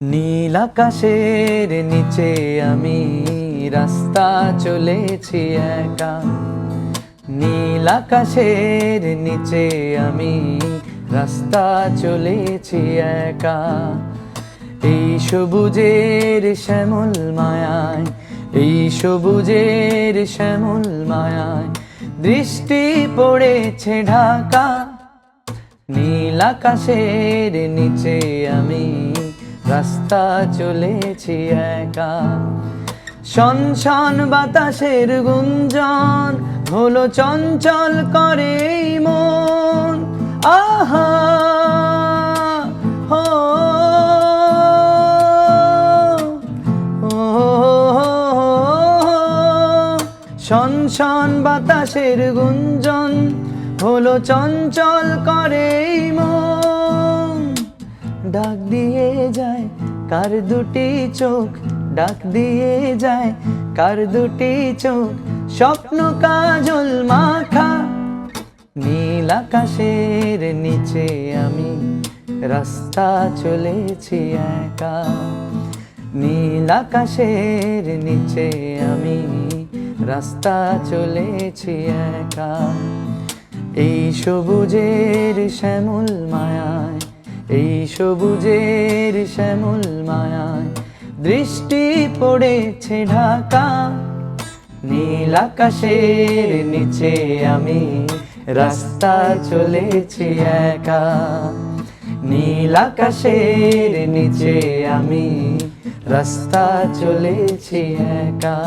নীল আকাশের নিচে আমি রাস্তা চলেছি একা। নীল আকাশের নিচে আমি রাস্তা চলেছি একা। এই সবুজের শ্যামল মায়ায়, এই সবুজের শ্যামল মায়ায় দৃষ্টি পড়েছে ঢাকা। নীল আকাশের নিচে আমি রাস্তা চলেছি একা। শনশন বাতাসের গুঞ্জন হলো চঞ্চল করে মন। আহা হো শনশন বাতাসের গুঞ্জন হলো চঞ্চল করে মন। ডাক দিয়ে যায় কার দুটি চোখ, ডাক দিয়ে যায় কার দুটি চোখ, স্বপ্ন কাজল মাখা। নীল আকাশের নিচে আমি রাস্তা চলেছি একা। নীল আকাশের নিচে আমি রাস্তা চলেছি একা। এই সবুজের শ্যামল মায়ায়, এই সবুজের শ্যামল মায়ায় দৃষ্টি পড়েছে ঢাকা। নীল আকাশের নিচে আমি রাস্তা চলেছি একা। নীল আকাশের নিচে আমি রাস্তা চলেছি একা।